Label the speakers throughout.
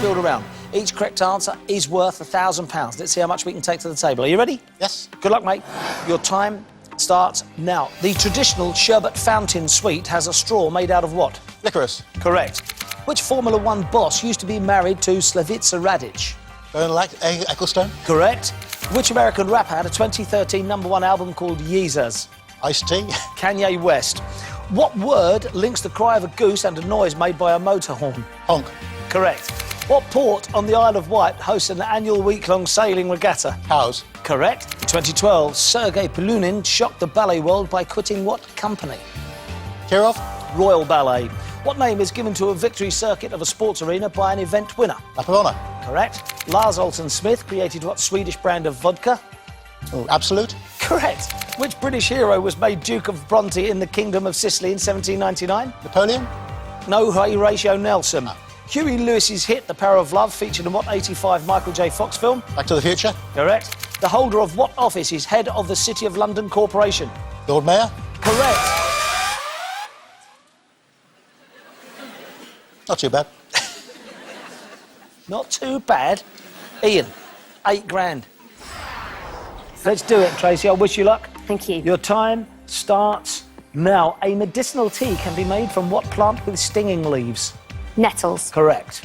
Speaker 1: build around. Each correct answer is worth £1,000. Let's see how much we can take to the table. Are you ready?
Speaker 2: Yes.
Speaker 1: Good luck, mate. Your time starts now. The traditional sherbet fountain sweet has a straw made out of what?
Speaker 2: Licorice.
Speaker 1: Correct. Which Formula One boss used to be married to Slavica Radic?
Speaker 2: Ecclestone.
Speaker 1: Correct. Which American rapper had a 2013 #1 album called Yeezus?
Speaker 2: Ice-T.
Speaker 1: Kanye West. What word links the cry of a goose and a noise made by a motor horn?
Speaker 2: Honk.
Speaker 1: Correct. What port on the Isle of Wight hosts an annual week-long sailing regatta?
Speaker 2: Cowes.
Speaker 1: Correct. In 2012, Sergei Polunin shocked the ballet world by quitting what company?
Speaker 2: Kirov.
Speaker 1: Royal Ballet. What name is given to a victory circuit of a sports arena by an event winner?
Speaker 2: Lap of Honour.
Speaker 1: Correct. Lars Olsen Smith created what Swedish brand of vodka?
Speaker 2: Oh, Absolute.
Speaker 1: Correct. Which British hero was made Duke of Bronte in the Kingdom of Sicily in 1799?
Speaker 2: Napoleon.
Speaker 1: No, Horatio Nelson. Huey Lewis's hit The Power of Love featured in what 85 Michael J. Fox film?
Speaker 2: Back to the Future.
Speaker 1: Correct. The holder of what office is head of the City of London Corporation?
Speaker 2: Lord Mayor.
Speaker 1: Correct.
Speaker 2: Not too bad.
Speaker 1: Not too bad. Ian, £8,000. Let's do it, Tracy. I wish you luck.
Speaker 3: Thank you.
Speaker 1: Your time starts now. A medicinal tea can be made from what plant with stinging leaves?
Speaker 3: Nettles.
Speaker 1: Correct.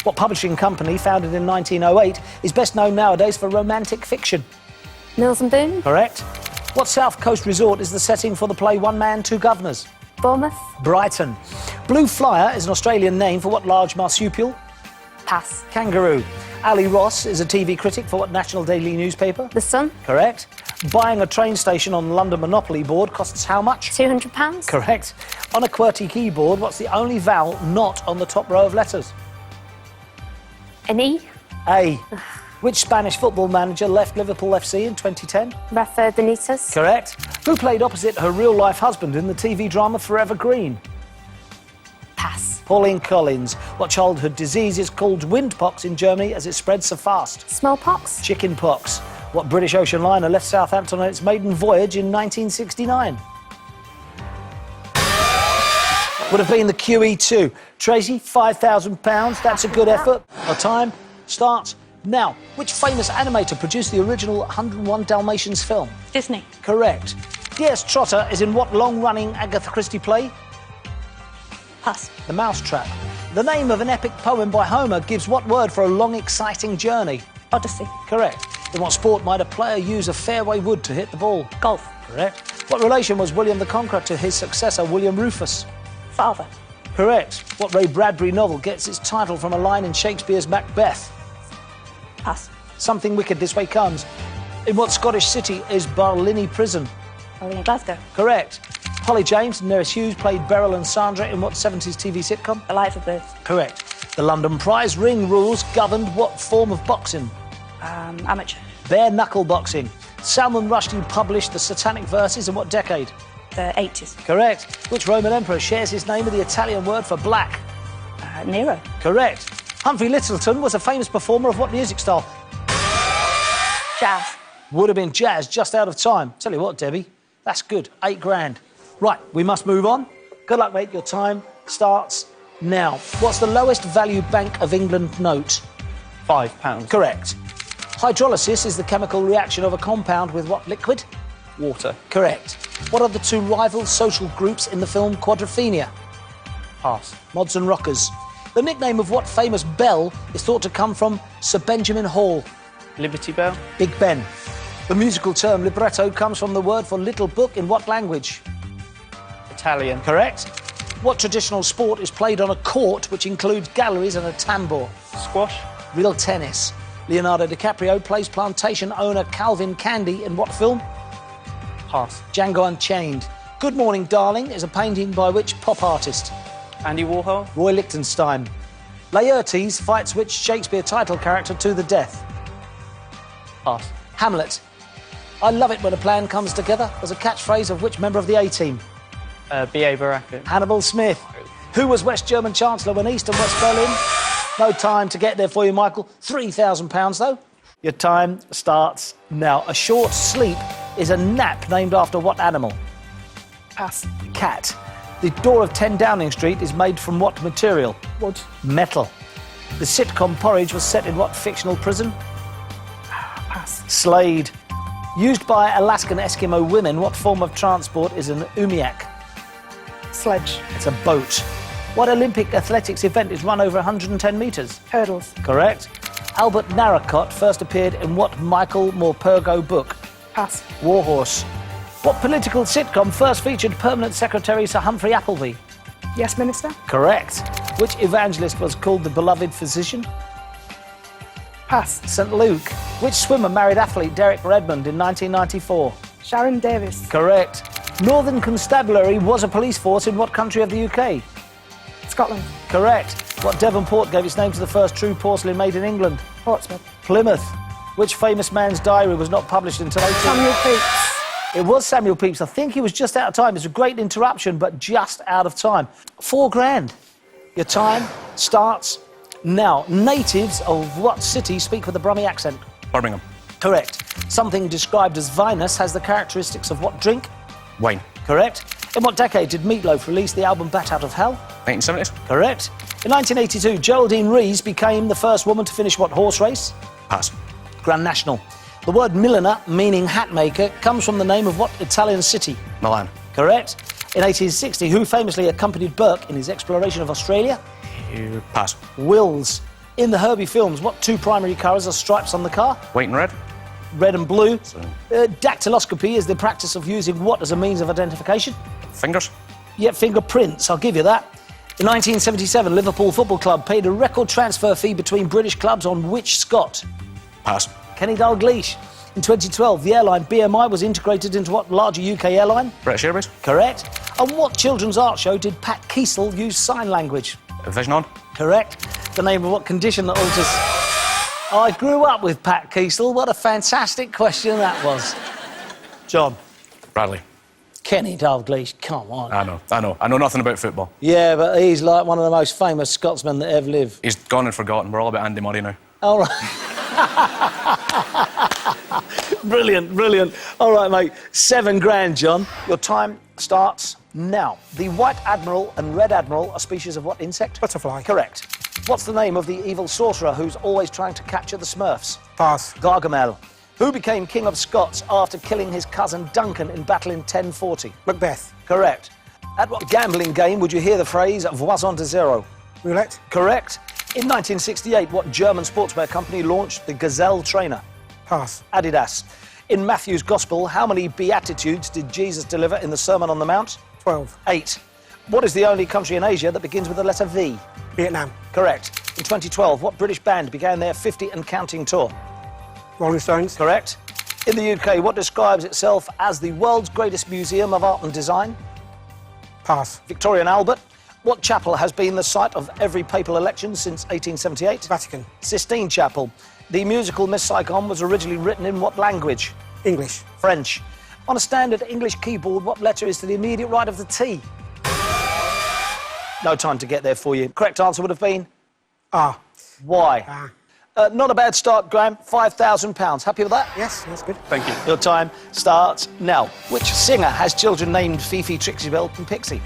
Speaker 1: What publishing company, founded in 1908, is best known nowadays for romantic fiction?
Speaker 3: Mills and Boon.
Speaker 1: Correct. What South Coast resort is the setting for the play One Man, Two Governors?
Speaker 3: Bournemouth.
Speaker 1: Brighton. Blue Flyer is an Australian name for what large marsupial?
Speaker 3: Pass.
Speaker 1: Kangaroo. Ali Ross is a TV critic for what national daily newspaper?
Speaker 3: The Sun.
Speaker 1: Correct. Buying a train station on London Monopoly board costs how much?
Speaker 3: £200.
Speaker 1: Correct. On a QWERTY keyboard, what's the only vowel not on the top row of letters?
Speaker 3: An E.
Speaker 1: A. Which Spanish football manager left Liverpool FC in 2010?
Speaker 3: Rafa Benitez.
Speaker 1: Correct. Who played opposite her real-life husband in the TV drama Forever Green?
Speaker 3: Pass.
Speaker 1: Pauline Collins. What childhood disease is called windpox in Germany as it spreads so fast?
Speaker 3: Smallpox.
Speaker 1: Chickenpox. What British ocean liner left Southampton on its maiden voyage in 1969? Would have been the QE2. Tracy, £5,000. That's a good effort. Our time starts now. Which famous animator produced the original 101 Dalmatians film?
Speaker 3: Disney.
Speaker 1: Correct. D.S. Trotter is in what long-running Agatha Christie play?
Speaker 3: Pass.
Speaker 1: The Mousetrap. The name of an epic poem by Homer gives what word for a long, exciting journey?
Speaker 3: Odyssey.
Speaker 1: Correct. In what sport might a player use a fairway wood to hit the ball?
Speaker 3: Golf.
Speaker 1: Correct. What relation was William the Conqueror to his successor, William Rufus?
Speaker 3: Father.
Speaker 1: Correct. What Ray Bradbury novel gets its title from a line in Shakespeare's Macbeth?
Speaker 3: Pass.
Speaker 1: Something wicked this way comes. In what Scottish city is Barlinnie Prison?
Speaker 3: Only in Glasgow.
Speaker 1: Correct. Holly James and Nerys Hughes played Beryl and Sandra in what 70s TV sitcom?
Speaker 3: The Life of Birds.
Speaker 1: Correct. The London Prize ring rules governed what form of boxing?
Speaker 3: Amateur.
Speaker 1: Bare knuckle boxing. Salman Rushdie published the Satanic Verses in what decade?
Speaker 3: The 80s.
Speaker 1: Correct. Which Roman emperor shares his name with the Italian word for black?
Speaker 3: Nero.
Speaker 1: Correct. Humphrey Lyttelton was a famous performer of what music style?
Speaker 3: Jazz.
Speaker 1: Would have been jazz, just out of time. Tell you what, Debbie, that's good. £8,000. Right, we must move on. Good luck, mate. Your time starts now. What's the lowest value Bank of England note?
Speaker 4: £5.
Speaker 1: Correct. Hydrolysis is the chemical reaction of a compound with what liquid?
Speaker 4: Water.
Speaker 1: Correct. What are the two rival social groups in the film Quadrophenia?
Speaker 4: Pass.
Speaker 1: Mods and Rockers. The nickname of what famous bell is thought to come from Sir Benjamin Hall?
Speaker 4: Liberty Bell.
Speaker 1: Big Ben. The musical term libretto comes from the word for little book in what language?
Speaker 4: Italian.
Speaker 1: Correct. What traditional sport is played on a court which includes galleries and a tambour?
Speaker 4: Squash.
Speaker 1: Real tennis. Leonardo DiCaprio plays plantation owner Calvin Candy in what film?
Speaker 4: Pass.
Speaker 1: Django Unchained. Good Morning Darling is a painting by which pop artist?
Speaker 4: Andy Warhol.
Speaker 1: Roy Lichtenstein. Laertes fights which Shakespeare title character to the death?
Speaker 4: Pass.
Speaker 1: Hamlet. I love it when a plan comes together was a catchphrase of which member of the A-Team?
Speaker 4: B.A. Baraka.
Speaker 1: Hannibal Smith. Who was West German Chancellor when East and West Berlin? No time to get there for you, Michael. £3,000, though. Your time starts now. A short sleep is a nap named after what animal?
Speaker 3: Pass.
Speaker 1: Cat. The door of 10 Downing Street is made from what material?
Speaker 3: Wood.
Speaker 1: Metal. The sitcom Porridge was set in what fictional prison?
Speaker 3: Pass.
Speaker 1: Slade. Used by Alaskan Eskimo women, what form of transport is an umiak?
Speaker 3: Sledge.
Speaker 1: It's a boat. What Olympic athletics event is run over 110 metres?
Speaker 3: Hurdles.
Speaker 1: Correct. Albert Narracott first appeared in what Michael Morpurgo book?
Speaker 3: Pass.
Speaker 1: Warhorse. What political sitcom first featured permanent secretary Sir Humphrey Appleby?
Speaker 3: Yes, Minister.
Speaker 1: Correct. Which evangelist was called the beloved physician?
Speaker 3: Pass.
Speaker 1: St Luke. Which swimmer married athlete Derek Redmond in 1994?
Speaker 3: Sharon Davis.
Speaker 1: Correct. Northern Constabulary was a police force in what country of the UK?
Speaker 3: Scotland.
Speaker 1: Correct. What Devonport gave its name to the first true porcelain made in England?
Speaker 3: Portsmouth.
Speaker 1: Plymouth. Which famous man's diary was not published until 18...
Speaker 3: Samuel Pepys.
Speaker 1: It was Samuel Pepys. I think he was just out of time. It's a great interruption, but just out of time. £4,000. Your time starts now. Natives of what city speak with a Brummie accent?
Speaker 5: Birmingham.
Speaker 1: Correct. Something described as vinous has the characteristics of what drink?
Speaker 5: Wayne.
Speaker 1: Correct. In what decade did Meat Loaf release the album Bat Out of Hell?
Speaker 5: 1970s.
Speaker 1: Correct. In 1982, Geraldine Rees became the first woman to finish what horse race?
Speaker 5: Pass.
Speaker 1: Grand National. The word milliner, meaning hat maker, comes from the name of what Italian city?
Speaker 5: Milan.
Speaker 1: Correct. In 1860, who famously accompanied Burke in his exploration of Australia?
Speaker 5: Pass.
Speaker 1: Wills. In the Herbie films, what two primary colours are stripes on the car?
Speaker 5: White and red.
Speaker 1: Red and blue. Dactyloscopy is the practice of using what as a means of identification?
Speaker 5: Fingers.
Speaker 1: Yeah, fingerprints, I'll give you that. In 1977, Liverpool Football Club paid a record transfer fee between British clubs on which Scot?
Speaker 5: Pass.
Speaker 1: Kenny Dalglish. In 2012, the airline BMI was integrated into what larger UK airline?
Speaker 5: British Airways.
Speaker 1: Correct. And what children's art show did Pat Kiesel use sign language?
Speaker 5: Vision on.
Speaker 1: Correct. The name of what condition that alters... I grew up with Pat Kiesel. What a fantastic question that was. John.
Speaker 5: Bradley.
Speaker 1: Kenny Dalglish, come on.
Speaker 5: I know. I know nothing about football.
Speaker 1: Yeah, but he's like one of the most famous Scotsmen that ever lived.
Speaker 5: He's gone and forgotten. We're all about Andy Murray now.
Speaker 1: All right. Brilliant, brilliant. All right, mate. £7,000, John. Your time starts now. The white admiral and red admiral are species of what insect?
Speaker 2: Butterfly.
Speaker 1: Correct. What's the name of the evil sorcerer who's always trying to capture the Smurfs?
Speaker 2: Pass.
Speaker 1: Gargamel. Who became King of Scots after killing his cousin Duncan in battle in 1040?
Speaker 2: Macbeth.
Speaker 1: Correct. At what gambling game would you hear the phrase voisin de zero?
Speaker 2: Roulette.
Speaker 1: Correct. In 1968, what German sportswear company launched the Gazelle trainer?
Speaker 2: Pass.
Speaker 1: Adidas. In Matthew's Gospel, how many Beatitudes did Jesus deliver in the Sermon on the Mount?
Speaker 2: 12.
Speaker 1: 8. What is the only country in Asia that begins with the letter V?
Speaker 2: Vietnam.
Speaker 1: Correct. In 2012, what British band began their 50 and counting tour?
Speaker 2: Rolling Stones.
Speaker 1: Correct. In the UK, what describes itself as the world's greatest museum of art and design?
Speaker 2: Pass.
Speaker 1: Victoria and Albert. What chapel has been the site of every papal election since 1878?
Speaker 2: Vatican.
Speaker 1: Sistine Chapel. The musical Miss Saigon was originally written in what language?
Speaker 2: English.
Speaker 1: French. On a standard English keyboard, what letter is to the immediate right of the T? No time to get there for you. Correct answer would have been?
Speaker 2: R.
Speaker 1: Y. Not a bad start, Graham. £5,000. Happy with that?
Speaker 2: Yes, that's good.
Speaker 5: Thank you.
Speaker 1: Your time starts now. Which singer has children named Fifi, Trixie Belle and Pixie?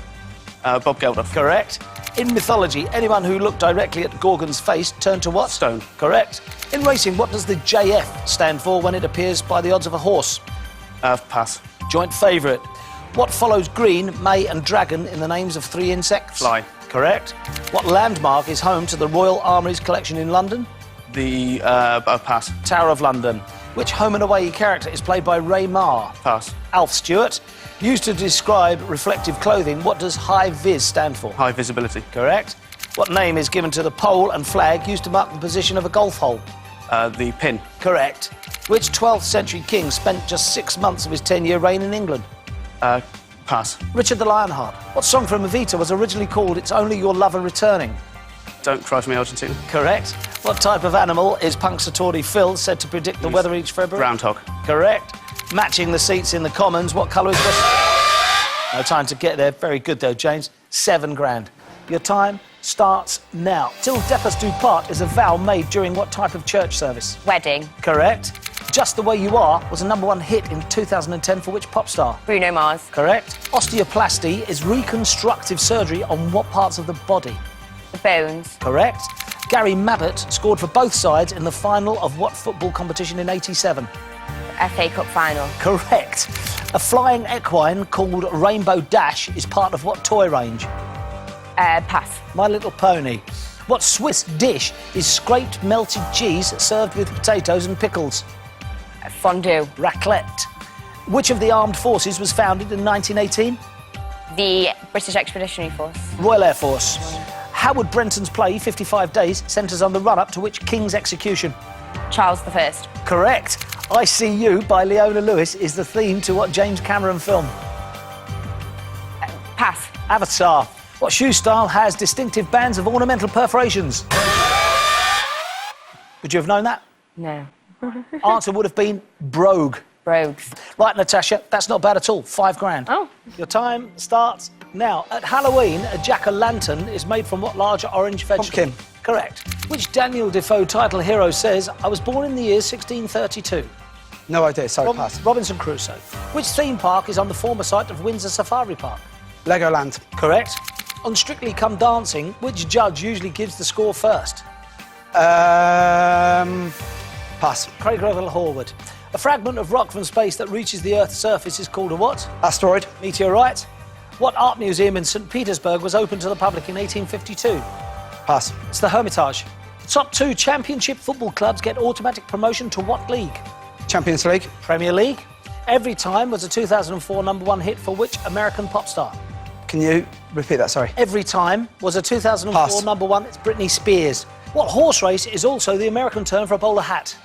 Speaker 4: Bob Geldof.
Speaker 1: Correct. In mythology, anyone who looked directly at Gorgon's face turned to what?
Speaker 4: Stone.
Speaker 1: Correct. In racing, what does the JF stand for when it appears by the odds of a horse?
Speaker 4: Pass.
Speaker 1: Joint favourite. What follows green, May and dragon in the names of 3 insects?
Speaker 4: Fly.
Speaker 1: Correct. What landmark is home to the Royal Armouries collection in London?
Speaker 4: The pass.
Speaker 1: Tower of London. Which home and away character is played by Ray Marr?
Speaker 4: Pass.
Speaker 1: Alf Stewart. Used to describe reflective clothing, what does high vis stand for?
Speaker 4: High visibility.
Speaker 1: Correct. What name is given to the pole and flag used to mark the position of a golf hole?
Speaker 4: The pin.
Speaker 1: Correct. Which 12th century king spent just 6 months of his 10-year reign in England?
Speaker 4: Pass.
Speaker 1: Richard the Lionheart. What song from Evita was originally called It's Only Your Lover Returning?
Speaker 4: Don't Cry For Me, Argentina.
Speaker 1: Correct. What type of animal is Punxsutawney Phil said to predict the weather each February?
Speaker 4: Groundhog.
Speaker 1: Correct. Matching the seats in the Commons, what colour is this? No time to get there. Very good, though, James. £7,000. Your time starts now. Till death us do part is a vow made during what type of church service?
Speaker 6: Wedding.
Speaker 1: Correct. Just the Way You Are was a #1 hit in 2010 for which pop star?
Speaker 6: Bruno Mars.
Speaker 1: Correct. Osteoplasty is reconstructive surgery on what parts of the body?
Speaker 6: The Bones.
Speaker 1: Correct. Gary Mabbott scored for both sides in the final of what football competition in 87?
Speaker 6: FA Cup final.
Speaker 1: Correct. A flying equine called Rainbow Dash is part of what toy range?
Speaker 6: Pass.
Speaker 1: My Little Pony. What Swiss dish is scraped melted cheese served with potatoes and pickles?
Speaker 6: Fondue.
Speaker 1: Raclette. Which of the armed forces was founded in 1918?
Speaker 6: The British Expeditionary Force.
Speaker 1: Royal Air Force. Howard Brenton's play, 55 Days, centres on the run-up to which king's execution?
Speaker 6: Charles I.
Speaker 1: Correct. I See You by Leona Lewis is the theme to what James Cameron film?
Speaker 6: Pass.
Speaker 1: Avatar. What shoe style has distinctive bands of ornamental perforations? Would you have known that?
Speaker 6: No.
Speaker 1: Answer would have been brogue.
Speaker 6: Brogues.
Speaker 1: Right, Natasha, that's not bad at all. £5,000.
Speaker 6: Oh.
Speaker 1: Your time starts now. At Halloween, a jack-o'-lantern is made from what large orange vegetable?
Speaker 2: Pumpkin.
Speaker 1: Correct. Which Daniel Defoe title hero says, I was born in the year 1632?
Speaker 2: No idea. Sorry, pass.
Speaker 1: Robinson Crusoe. Which theme park is on the former site of Windsor Safari Park?
Speaker 2: Legoland.
Speaker 1: Correct. On Strictly Come Dancing, which judge usually gives the score first?
Speaker 2: Pass.
Speaker 1: Craig Revel Horwood. A fragment of rock from space that reaches the Earth's surface is called a what?
Speaker 2: Asteroid.
Speaker 1: Meteorite. What art museum in St. Petersburg was opened to the public in 1852?
Speaker 2: Pass.
Speaker 1: It's the Hermitage. The top 2 championship football clubs get automatic promotion to what league?
Speaker 2: Champions League.
Speaker 1: Premier League. Every Time was a 2004 #1 hit for which American pop star?
Speaker 2: Can you repeat that? Sorry.
Speaker 1: Every Time was a 2004
Speaker 2: Pass.
Speaker 1: #1. It's Britney Spears. What horse race is also the American term for a bowler hat?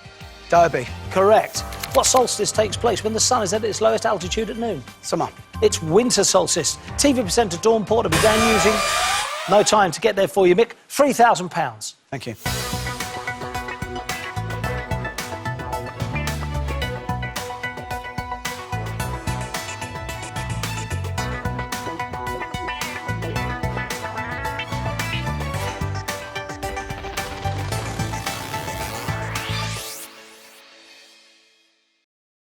Speaker 2: Derby.
Speaker 1: Correct. What solstice takes place when the sun is at its lowest altitude at noon?
Speaker 2: Summer.
Speaker 1: It's winter solstice. TV presenter Dawn Porter began using... No time to get there for you, Mick. £3,000.
Speaker 2: Thank you.